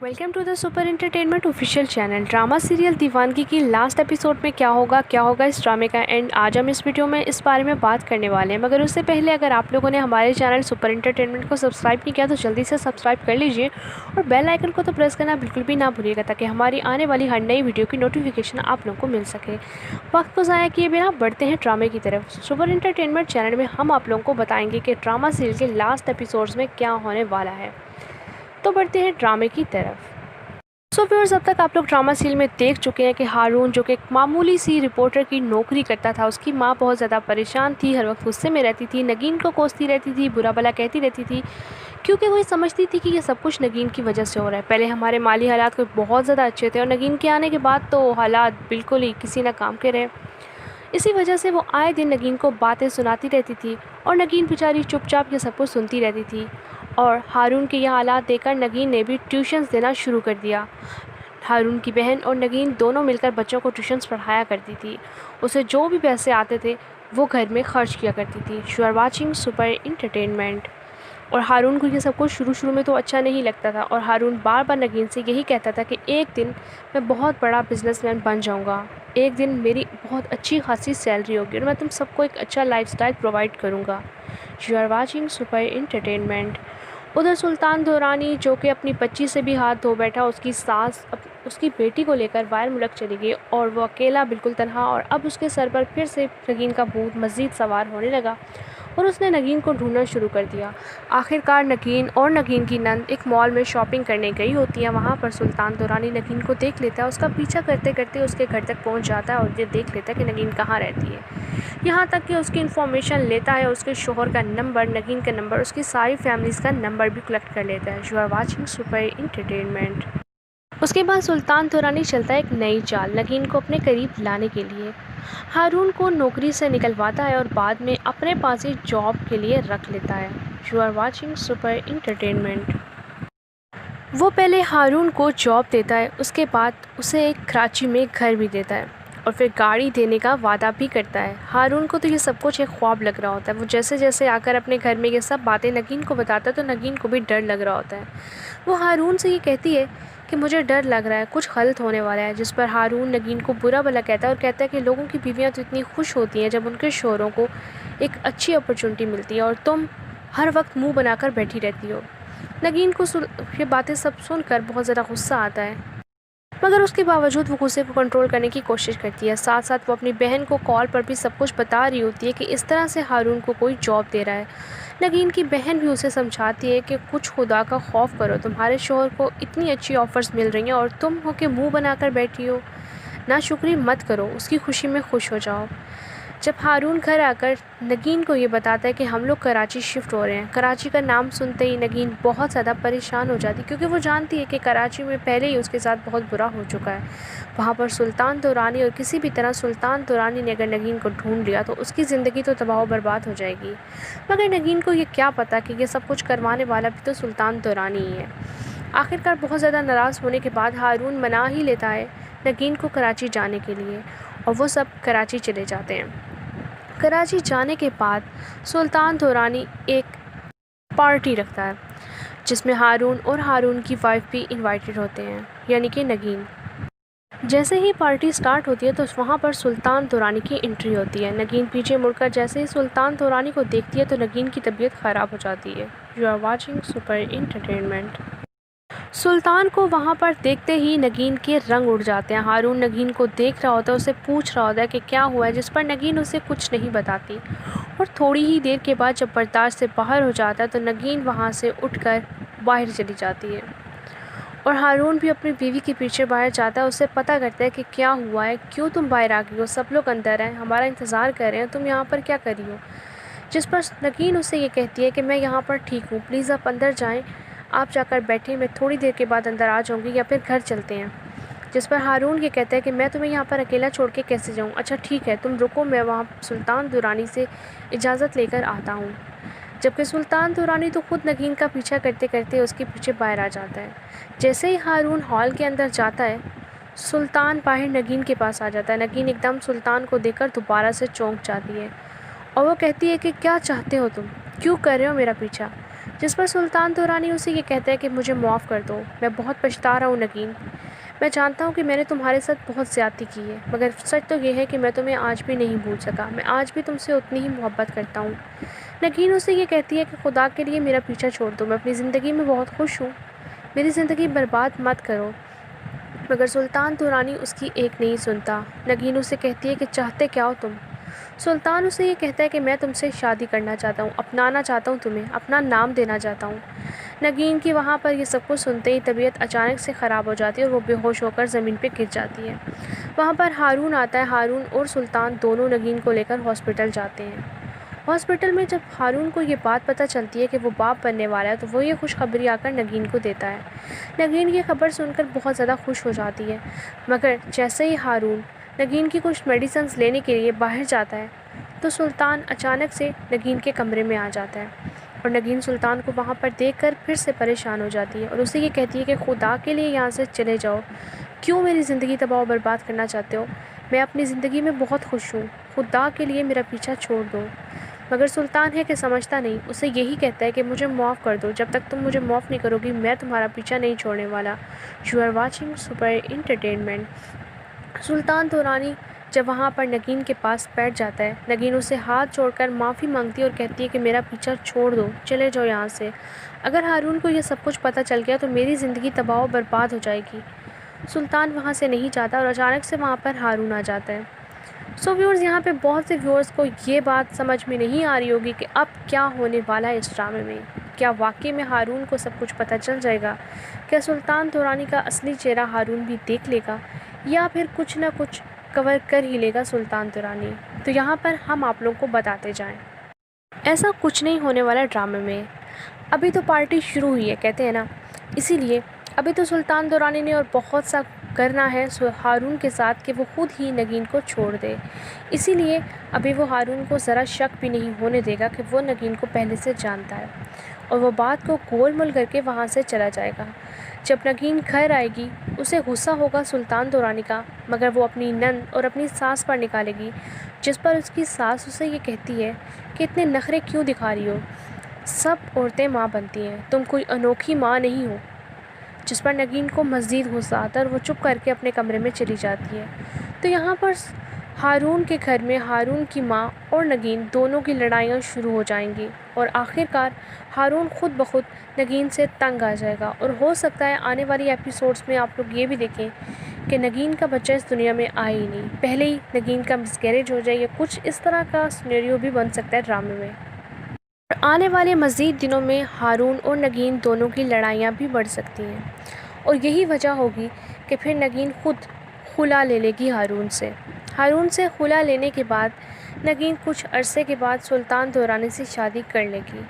Welcome to the Super Entertainment official channel. Drama serial Deewangi की लास्ट एपिसोड में क्या होगा इस ड्रामे का एंड आज हम इस वीडियो में इस बारे में बात करने वाले हैं। मगर उससे पहले अगर आप लोगों ने हमारे चैनल सुपर एंटरटेनमेंट को सब्सक्राइब नहीं किया तो जल्दी से सब्सक्राइब कर लीजिए और बेल आइकन को तो प्रेस करना बिल्कुल भी ना भूलिएगा ताकि हमारी आने वाली हर नई वीडियो की नोटिफिकेशन आप लोगों को मिल सके। वक्त को ज़ाया किए बिना बढ़ते हैं ड्रामे की तरफ। सुपर एंटरटेनमेंट चैनल में हम आप लोगों को बताएंगे कि ड्रामा सीरियल के लास्ट एपिसोड्स में क्या होने वाला है। तो बढ़ते हैं ड्रामे की तरफ। सो व्यूअर्स, अब तक आप लोग ड्रामा सीरियल में देख चुके हैं कि हारून जो कि एक मामूली सी रिपोर्टर की नौकरी करता था, उसकी माँ बहुत ज़्यादा परेशान थी, हर वक्त गुस्से में रहती थी, नगीन को कोसती रहती थी, बुरा भला कहती रहती थी क्योंकि वो ये समझती थी कि ये सब कुछ नगीन की वजह से हो रहा है। पहले हमारे माली हालात कोई बहुत ज़्यादा अच्छे थे और नगीन के आने के बाद तो हालात बिल्कुल ही किसी न काम के रहे। इसी वजह से वो आए दिन नगीन को बातें सुनाती रहती थी और नगीन बेचारी चुपचाप ये सब कुछ सुनती रहती थी। और हारून के ये हालात देखकर नगीन ने भी ट्यूशन्स देना शुरू कर दिया। हारून की बहन और नगीन दोनों मिलकर बच्चों को ट्यूशन्स पढ़ाया करती थी। उसे जो भी पैसे आते थे वो घर में खर्च किया करती थी। You are watching super Entertainment. और हारून को ये सब कुछ शुरू में तो अच्छा नहीं लगता था और हारून बार बार नगीन से यही कहता था कि एक दिन मैं बहुत बड़ा बिजनेसमैन बन जाऊंगा, एक दिन मेरी बहुत अच्छी खासी सैलरी होगी और मैं तुम सबको एक अच्छा लाइफस्टाइल प्रोवाइड करूंगा। You are watching super entertainment. उधर सुल्तान दुरानी जो कि अपनी बच्ची से भी हाथ धो बैठा, उसकी सास उसकी बेटी को लेकर बाहर मुल्क चली गई और वो अकेला बिल्कुल तन्हा। और अब उसके सर पर फिर से नगीन का भूत मज़ीद सवार होने लगा और उसने नगीन को ढूंढना शुरू कर दिया। आखिरकार नगीन और नगीन की नंद एक मॉल में शॉपिंग करने गई होती है। वहाँ पर सुल्तान दुरानी नगीन को देख लेता है, उसका पीछा करते करते उसके घर तक पहुँच जाता है और ये देख लेता है कि नगीन कहाँ रहती है। यहाँ तक कि उसकी इन्फॉर्मेशन लेता है, उसके शोहर का नंबर, नगीन का नंबर, उसकी सारी फैमिलीज़ का नंबर भी कलेक्ट कर लेता है। You are watching super entertainment. उसके बाद सुल्तान दुरानी चलता है एक नई चाल नगीन को अपने करीब लाने के लिए। हारून को नौकरी से निकलवाता है और बाद में अपने पास ही जॉब के लिए रख लेता है। You are watching super entertainment. वो पहले हारून को जॉब देता है, उसके बाद उसे एक कराची में घर भी देता है और फिर गाड़ी देने का वादा भी करता है। हारून को तो ये सब कुछ एक ख्वाब लग रहा होता है। वो जैसे जैसे आकर अपने घर में ये सब बातें नगीन को बताता है तो नगीन को भी डर लग रहा होता है। वो हारून से ये कहती है कि मुझे डर लग रहा है, कुछ गलत होने वाला है। जिस पर हारून नगीन को बुरा भला कहता है और कहता है कि लोगों की बीवियां तो इतनी खुश होती हैं जब उनके शोहरों को एक अच्छी अपॉर्चुनिटी मिलती है और तुम हर वक्त मुंह बनाकर बैठी रहती हो। नगीन को ये बातें सब सुनकर बहुत ज़्यादा गुस्सा आता है, मगर उसके बावजूद वो गुस्से को कंट्रोल करने की कोशिश करती है। साथ साथ वो अपनी बहन को कॉल पर भी सब कुछ बता रही होती है कि इस तरह से हारून को कोई जॉब दे रहा है। नगीन की बहन भी उसे समझाती है कि कुछ खुदा का खौफ करो, तुम्हारे शोहर को इतनी अच्छी ऑफ़र्स मिल रही हैं और तुम हो के मुँह बनाकर बैठी हो। नाशुक्री मत करो, उसकी खुशी में खुश हो जाओ। जब हारून घर आकर नगीन को ये बताता है कि हम लोग कराची शिफ्ट हो रहे हैं, कराची का नाम सुनते ही नगीन बहुत ज़्यादा परेशान हो जाती क्योंकि वो जानती है कि कराची में पहले ही उसके साथ बहुत बुरा हो चुका है। वहाँ पर सुल्तान दुरानी और किसी भी तरह सुल्तान दुरानी ने अगर नगीन को ढूंढ लिया तो उसकी ज़िंदगी तो तबाह बर्बाद हो जाएगी। मगर नगीन को ये क्या पता कि ये सब कुछ करवाने वाला भी तो सुल्तान दुरानी ही है। आखिरकार बहुत ज़्यादा नाराज़ होने के बाद हारून मना ही लेता है नगीन को कराची जाने के लिए और वो सब कराची चले जाते हैं। कराची जाने के बाद सुल्तान दुरानी एक पार्टी रखता है जिसमें हारून और हारून की वाइफ भी इनवाइटेड होते हैं, यानी कि नगीन। जैसे ही पार्टी स्टार्ट होती है तो वहाँ पर सुल्तान दुरानी की एंट्री होती है। नगीन पीछे मुड़कर जैसे ही सुल्तान दुरानी को देखती है तो नगीन की तबीयत ख़राब हो जाती है। You are watching super entertainment. Sultan को वहाँ पर देखते ही नगीन के रंग उड़ जाते हैं। हारून नगीन को देख रहा होता है, उसे पूछ रहा होता है कि क्या हुआ है, जिस पर नगीन उसे कुछ नहीं बताती। और थोड़ी ही देर के बाद जब बर्दाश्त से बाहर हो जाता है तो नगीन वहाँ से उठकर बाहर चली जाती है और हारून भी अपनी बीवी के पीछे बाहर जाता है। उससे पता करता है कि क्या हुआ है, क्यों तुम बाहर आ गई हो, सब लोग अंदर हैं, हमारा इंतज़ार कर रहे हैं, तुम यहाँ पर क्या कर रही हो। जिस पर नगीन उसे ये कहती है कि मैं यहाँ पर ठीक हूँ, प्लीज़ आप अंदर जाएँ, आप जाकर बैठें, मैं थोड़ी देर के बाद अंदर आ जाऊंगी या फिर घर चलते हैं। जिस पर हारून ये कहता है कि मैं तुम्हें यहाँ पर अकेला छोड़ के कैसे जाऊँ। अच्छा ठीक है, तुम रुको, मैं वहाँ सुल्तान दुरानी से इजाज़त लेकर आता हूँ। जबकि सुल्तान दुरानी तो खुद नगीन का पीछा करते करते उसके पीछे बाहर आ जाता है। जैसे ही हारून हॉल के अंदर जाता है सुल्तान बाहर नगीन के पास आ जाता है। नगीन एकदम सुल्तान को देखकर दोबारा से चौंक जाती है और वो कहती है कि क्या चाहते हो तुम, क्यों कर रहे हो मेरा पीछा। جس پر سلطان دورانی اسے یہ کہتا ہے کہ مجھے معاف کر دو، میں بہت پچھتا رہا ہوں نگین، میں جانتا ہوں کہ میں نے تمہارے ساتھ بہت زیادتی کی ہے، مگر سچ تو یہ ہے کہ میں تمہیں آج بھی نہیں بھول سکا، میں آج بھی تم سے اتنی ہی محبت کرتا ہوں۔ نگین اسے یہ کہتی ہے کہ خدا کے لیے میرا پیچھا چھوڑ دو، میں اپنی زندگی میں بہت خوش ہوں، میری زندگی برباد مت کرو۔ مگر سلطان دورانی اس کی ایک نہیں سنتا۔ نگین اسے کہتی ہے کہ چاہتے کیا ہو تم؟ سلطان اسے یہ کہتا ہے کہ میں تم سے شادی کرنا چاہتا ہوں، اپنانا چاہتا ہوں تمہیں، اپنا نام دینا چاہتا ہوں۔ نگین کی وہاں پر یہ سب کچھ سنتے ہی طبیعت اچانک سے خراب ہو جاتی ہے اور وہ بے ہوش ہو کر زمین پہ گر جاتی ہے۔ وہاں پر ہارون آتا ہے۔ ہارون اور سلطان دونوں نگین کو لے کر ہاسپٹل جاتے ہیں۔ ہاسپٹل میں جب ہارون کو یہ بات پتہ چلتی ہے کہ وہ باپ بننے والا ہے تو وہ یہ خوشخبری آ کر نگین کو دیتا ہے۔ نگین یہ خبر سن کر بہت زیادہ خوش ہو جاتی ہے، مگر جیسے ہی ہارون نگین کی کچھ میڈیسنز لینے کے لیے باہر جاتا ہے تو سلطان اچانک سے نگین کے کمرے میں آ جاتا ہے اور نگین سلطان کو وہاں پر دیکھ کر پھر سے پریشان ہو جاتی ہے اور اسے یہ کہتی ہے کہ خدا کے لیے یہاں سے چلے جاؤ، کیوں میری زندگی تباہ و برباد کرنا چاہتے ہو؟ میں اپنی زندگی میں بہت خوش ہوں، خدا کے لیے میرا پیچھا چھوڑ دو۔ مگر سلطان ہے کہ سمجھتا نہیں، اسے یہی کہتا ہے کہ مجھے معاف کر دو، جب تک تم مجھے معاف نہیں کرو گی میں تمہارا پیچھا نہیں چھوڑنے والا۔ You are watching super entertainment. Sultan Durrani جب وہاں پر نگین کے پاس بیٹھ جاتا ہے، نگین اسے ہاتھ جوڑ کر معافی مانگتی ہے اور کہتی ہے کہ میرا پیچھا چھوڑ دو، چلے جاؤ یہاں سے، اگر ہارون کو یہ سب کچھ پتہ چل گیا تو میری زندگی تباہ و برباد ہو جائے گی۔ سلطان وہاں سے نہیں جاتا اور اچانک سے وہاں پر ہارون آ جاتا ہے۔ سو ویورز، یہاں پہ بہت سے ویورز کو یہ بات سمجھ میں نہیں آ رہی ہوگی کہ اب کیا ہونے والا ہے اس ڈرامے میں۔ کیا واقعی میں ہارون کو سب کچھ پتہ چل جائے گا؟ کیا سلطان دورانی کا اصلی چہرہ ہارون بھی دیکھ لے گا، یا پھر کچھ نہ کچھ کور کر ہی لے گا سلطان دورانی؟ تو یہاں پر ہم آپ لوگوں کو بتاتے جائیں، ایسا کچھ نہیں ہونے والا ڈرامے میں۔ ابھی تو پارٹی شروع ہوئی ہے کہتے ہیں نا، اسی لیے ابھی تو سلطان دورانی نے اور بہت سا کرنا ہے ہارون کے ساتھ کہ وہ خود ہی نگین کو چھوڑ دے۔ اسی لیے ابھی وہ ہارون کو ذرا شک بھی نہیں ہونے دے گا کہ وہ نگین کو پہلے سے جانتا ہے، اور وہ بات کو گول مول کر کے وہاں سے چلا جائے گا۔ جب نگین گھر آئے گی اسے غصہ ہوگا سلطان دورانی کا، مگر وہ اپنی نند اور اپنی ساس پر نکالے گی، جس پر اس کی ساس اسے یہ کہتی ہے کہ اتنے نخرے کیوں دکھا رہی ہو، سب عورتیں ماں بنتی ہیں، تم کوئی انوکھی ماں نہیں ہو۔ جس پر نگین کو مزید غصہ آتا ہے اور وہ چپ کر کے اپنے کمرے میں چلی جاتی ہے۔ تو یہاں پر ہارون کے گھر میں ہارون کی ماں اور نگین دونوں کی لڑائیاں شروع ہو جائیں گی، اور آخرکار ہارون خود بخود نگین سے تنگ آ جائے گا، اور ہو سکتا ہے آنے والی ایپیسوڈز میں آپ لوگ یہ بھی دیکھیں کہ نگین کا بچہ اس دنیا میں آئے ہی نہیں، پہلے ہی نگین کا مس کیریج ہو جائے، یا کچھ اس طرح کا سینیریو بھی بن سکتا ہے ڈرامے میں۔ اور آنے والے مزید دنوں میں ہارون اور نگین دونوں کی لڑائیاں بھی بڑھ سکتی ہیں، اور یہی وجہ ہوگی کہ پھر نگین خود خلا لے لے گی ہارون سے۔ ہارون سے خلا لینے کے بعد نگین کچھ عرصے کے بعد سلطان دورانی سے شادی کر لے گی۔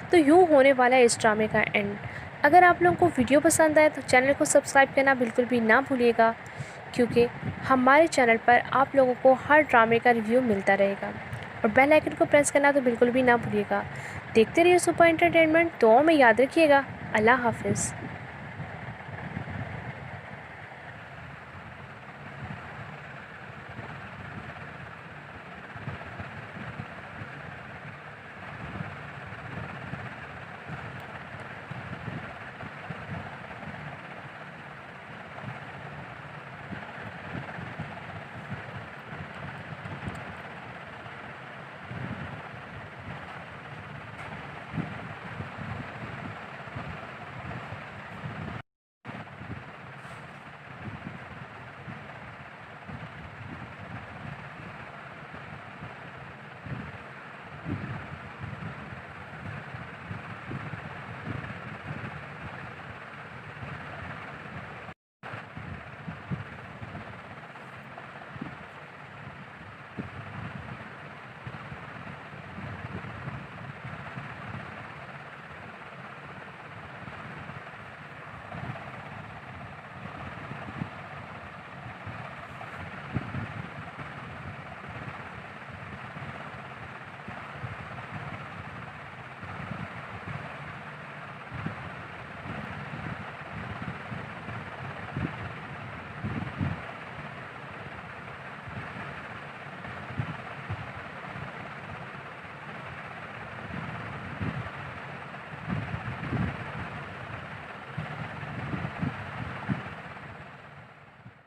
تو یوں ہونے والا ہے اس ڈرامے کا اینڈ۔ اگر آپ لوگوں کو ویڈیو پسند آئے تو چینل کو سبسکرائب کرنا بالکل بھی نہ بھولیے گا، کیونکہ ہمارے چینل پر آپ لوگوں کو ہر ڈرامے کا ریویو ملتا رہے گا، اور بیل آئکن کو پریس کرنا تو بالکل بھی نہ بھولیے گا۔ دیکھتے رہیے سپر انٹرٹینمنٹ، دعاؤں میں یاد رکھیے گا۔ اللہ حافظ۔